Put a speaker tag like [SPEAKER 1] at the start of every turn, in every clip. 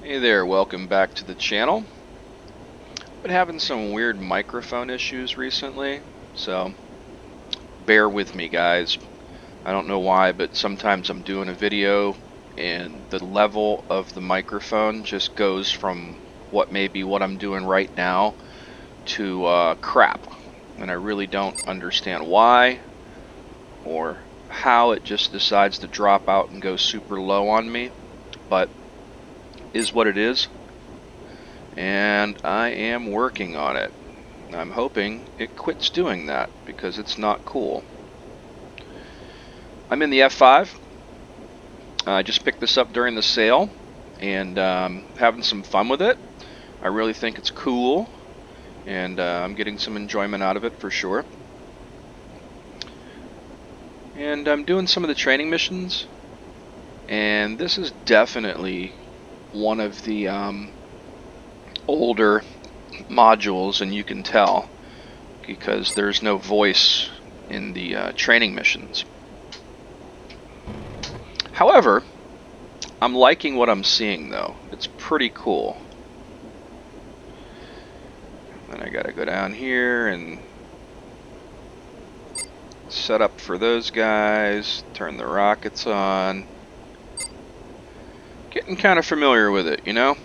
[SPEAKER 1] Hey there, welcome back to the channel. Been having some weird microphone issues recently, so bear with me guys. I don't know why, but sometimes I'm doing a video and the level of the microphone just goes from what may be what I'm doing right now to crap. And I really don't understand why or how it just decides to drop out and go super low on me, but is what it is. And I am working on it. I'm hoping it quits doing that because it's not cool. I'm in the F-5. I just picked this up during the sale and having some fun with it. I really think it's cool and I'm getting some enjoyment out of it for sure. And I'm doing some of the training missions, and this is definitely one of the older modules, and you can tell because there's no voice in the training missions. However, I'm liking what I'm seeing though. It's pretty cool. And I gotta go down here and set up for those guys, turn the rockets on. Getting kind of familiar with it, you know?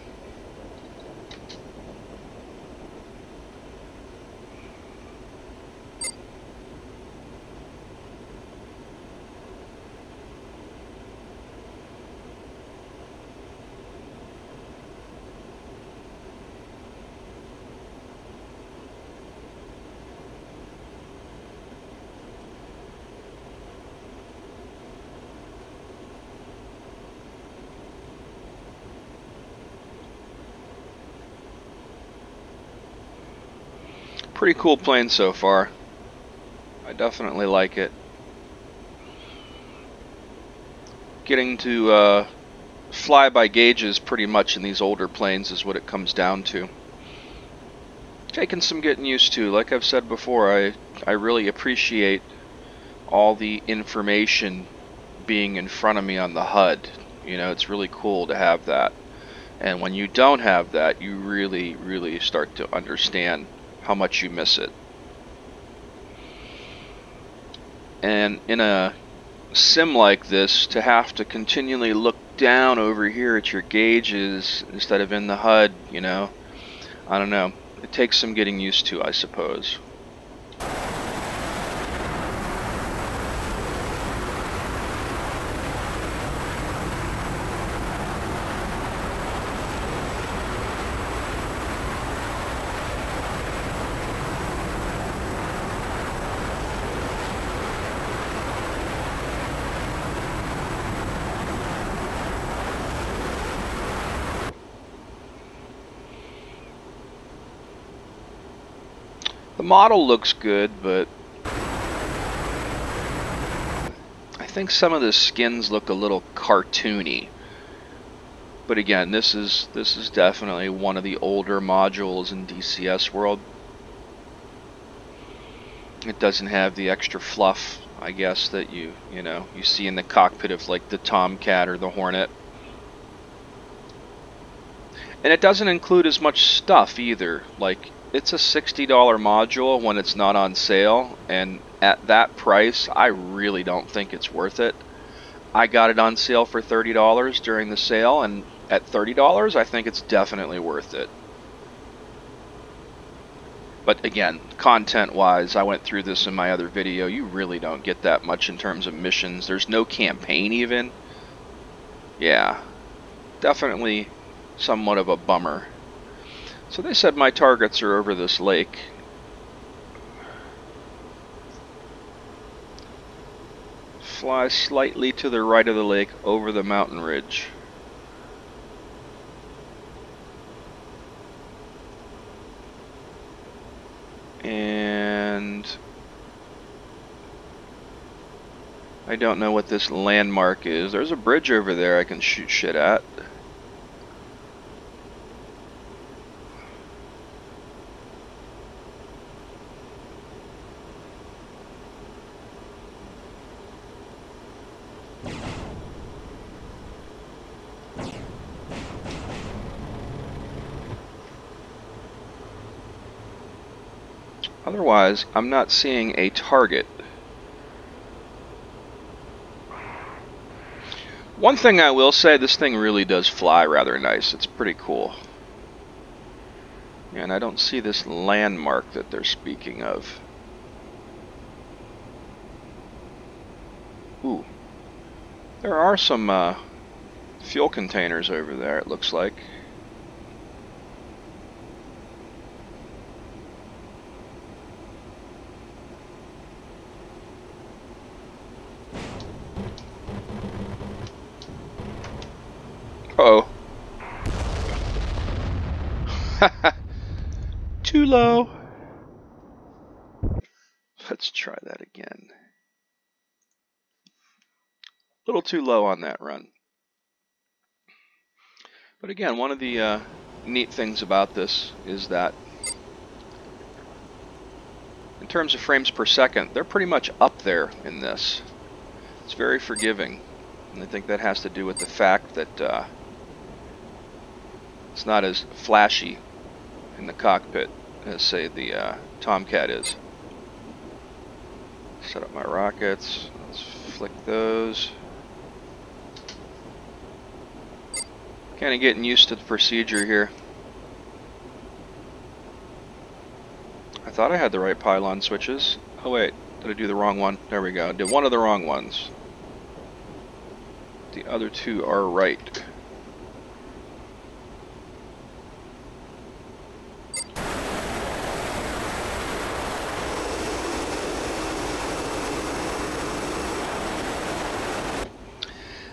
[SPEAKER 1] Pretty cool plane so far. I definitely like it. Getting to fly by gauges pretty much in these older planes is what it comes down to. Taking some getting used to. Like I've said before, I really appreciate all the information being in front of me on the HUD. You know, it's really cool to have that. And when you don't have that, you really start to understand how much you miss it. And in a sim like this, to have to continually look down over here at your gauges instead of in the HUD, you know, I don't know. It takes some getting used to, I suppose. The model looks good, but I think some of the skins look a little cartoony. But again, this is definitely one of the older modules in DCS world. It doesn't have the extra fluff, I guess, that you see in the cockpit of like the Tomcat or the Hornet. And it doesn't include as much stuff either. Like, it's a $60 module when it's not on sale, and at that price, I really don't think it's worth it. I got it on sale for $30 during the sale, and at $30, I think it's definitely worth it. But again, content-wise, I went through this in my other video, you really don't get that much in terms of missions. There's no campaign even. Yeah, definitely somewhat of a bummer. So they said my targets are over this lake. Fly slightly to the right of the lake over the mountain ridge. And I don't know what this landmark is. There's a bridge over there I can shoot shit at. Otherwise, I'm not seeing a target. One thing I will say, this thing really does fly rather nice. It's pretty cool. And I don't see this landmark that they're speaking of. Ooh. There are some fuel containers over there, it looks like. Uh-oh. Too low. Let's try that again. A little too low on that run. But again, one of the neat things about this is that in terms of frames per second, they're pretty much up there in this. It's very forgiving. And I think that has to do with the fact that it's not as flashy in the cockpit as, say, the Tomcat is. Set up my rockets. Let's flick those. Kind of getting used to the procedure here. I thought I had the right pylon switches. Oh wait, did I do the wrong one? There we go. I did one of the wrong ones. The other two are right.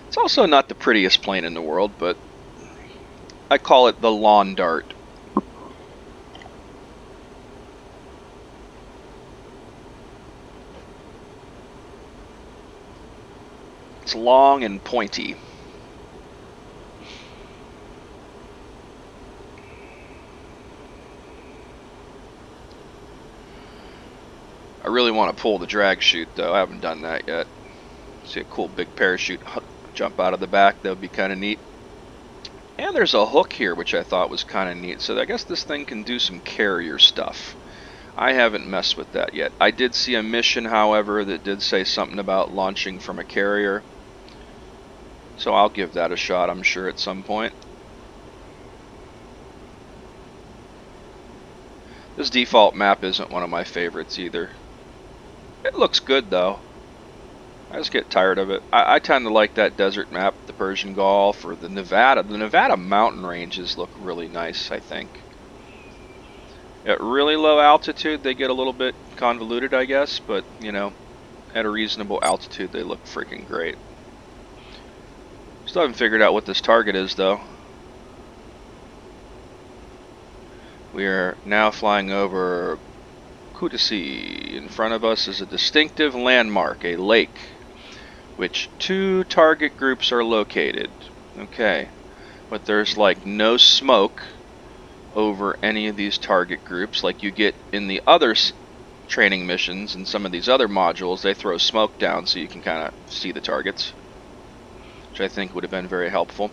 [SPEAKER 1] It's also not the prettiest plane in the world, but I call it the lawn dart. It's long and pointy. I really want to pull the drag chute though. I haven't done that yet. See a cool big parachute jump out of the back. That would be kind of neat. And there's a hook here, which I thought was kind of neat. So I guess this thing can do some carrier stuff. I haven't messed with that yet. I did see a mission, however, that did say something about launching from a carrier. So I'll give that a shot, I'm sure, at some point. This default map isn't one of my favorites either. It looks good, though. I just get tired of it. I tend to like that desert map, the Persian Gulf, or the Nevada. The Nevada mountain ranges look really nice, I think. At really low altitude, they get a little bit convoluted, I guess, but, you know, at a reasonable altitude, they look freaking great. Still haven't figured out what this target is, though. We are now flying over Kutaisi. In front of us is a distinctive landmark, a lake, which 2 target groups are located. Okay, but there's like no smoke over any of these target groups like you get in the other training missions and some of these other modules. They throw smoke down so you can kind of see the targets, which I think would have been very helpful.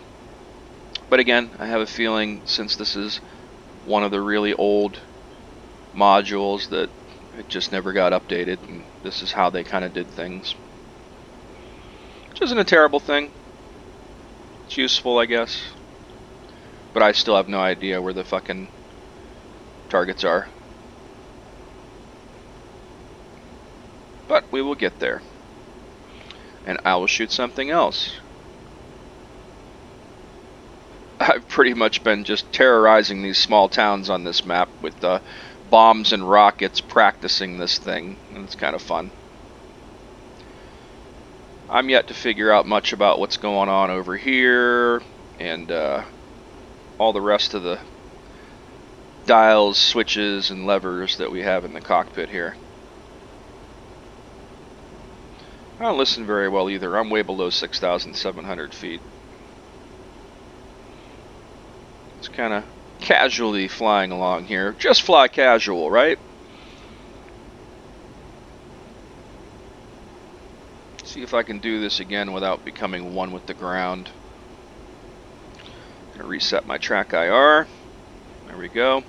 [SPEAKER 1] But again, I have a feeling since this is one of the really old modules that it just never got updated, and this is how they kind of did things. Which isn't a terrible thing. It's useful, I guess. But I still have no idea where the fucking targets are. But we will get there. And I will shoot something else. I've pretty much been just terrorizing these small towns on this map with bombs and rockets, practicing this thing, and it's kind of fun. I'm yet to figure out much about what's going on over here and all the rest of the dials, switches, and levers that we have in the cockpit here. I don't listen very well either. I'm way below 6,700 feet. It's kind of casually flying along here. Just fly casual, right? See if I can do this again without becoming one with the ground. I'm gonna reset my track IR. There we go.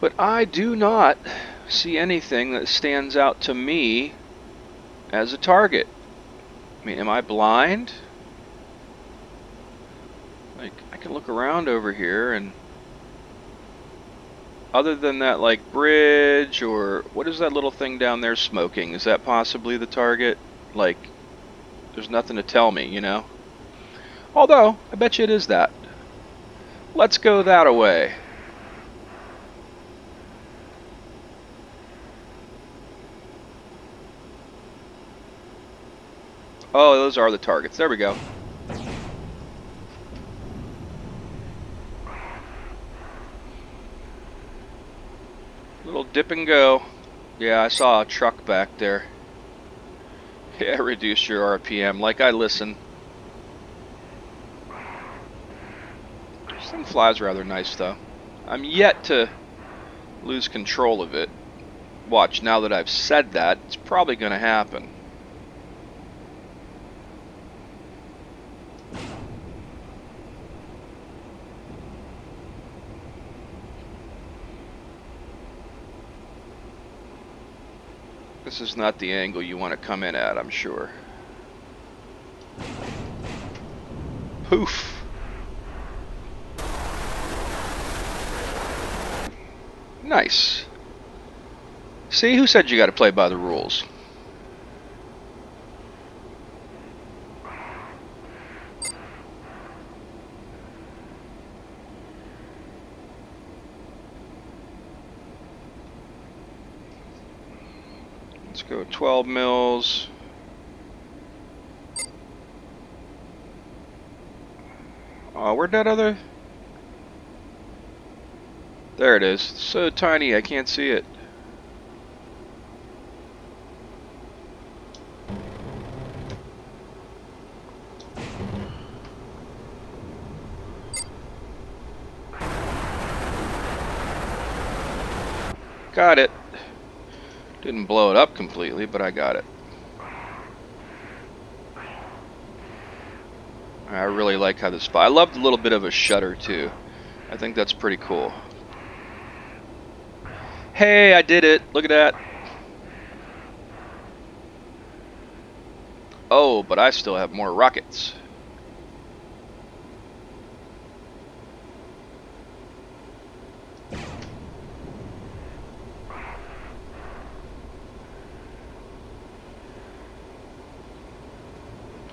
[SPEAKER 1] But I do not see anything that stands out to me as a target. I mean, am I blind? Like, I can look around over here and other than that, like, bridge or what is that little thing down there smoking? Is that possibly the target? Like, there's nothing to tell me, you know? Although, I bet you it is that. Let's go that away. Oh, those are the targets. There we go. Little dip and go. Yeah, I saw a truck back there. Yeah, reduce your RPM. Like I listen. This thing flies rather nice, though. I'm yet to lose control of it. Watch, now that I've said that, it's probably going to happen. This is not the angle you want to come in at, I'm sure. Poof! Nice. See, who said you got to play by the rules? Let's go 12 mils. Oh, where'd that other... There it is. So tiny I can't see it. Got it. Didn't blow it up completely, but I got it. I really like how this... I love the little bit of a shutter too. I think that's pretty cool. Hey, I did it. Look at that. Oh, but I still have more rockets.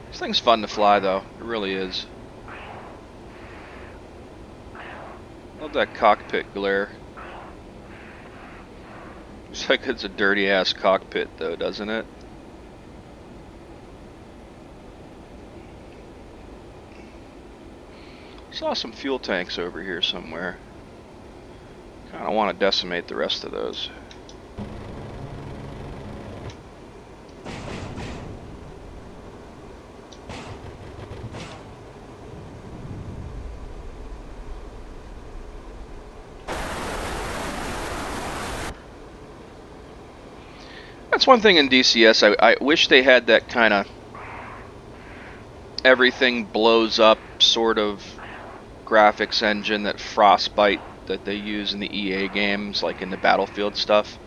[SPEAKER 1] This thing's fun to fly, though. It really is. Love that cockpit glare. Looks like it's a dirty-ass cockpit, though, doesn't it? Saw some fuel tanks over here somewhere. Kind of want to decimate the rest of those. That's one thing in DCS. I wish they had that kind of everything blows up sort of graphics engine, that frostbite that they use in the EA games, like in the Battlefield stuff.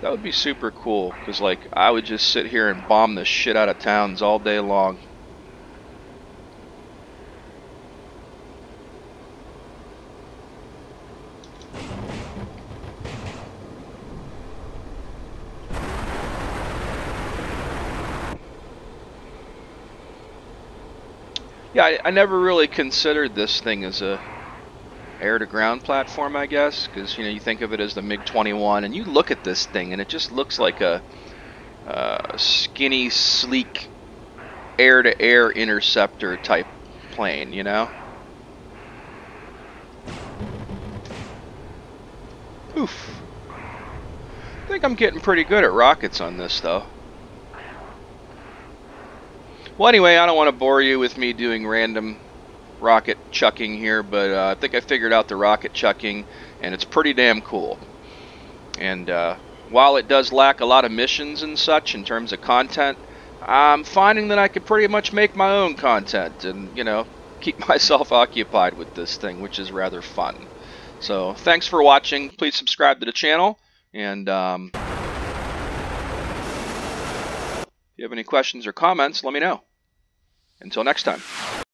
[SPEAKER 1] That would be super cool, because like I would just sit here and bomb the shit out of towns all day long. Yeah, I never really considered this thing as a air-to-ground platform, I guess, because you know, you think of it as the MiG-21, and you look at this thing, and it just looks like a skinny, sleek, air-to-air interceptor type plane, you know? Oof. I think I'm getting pretty good at rockets on this, though. Well, anyway, I don't want to bore you with me doing random rocket chucking here, but I think I figured out the rocket chucking, and it's pretty damn cool. And while it does lack a lot of missions and such in terms of content, I'm finding that I could pretty much make my own content and, you know, keep myself occupied with this thing, which is rather fun. So thanks for watching. Please subscribe to the channel, and if you have any questions or comments, let me know. Until next time.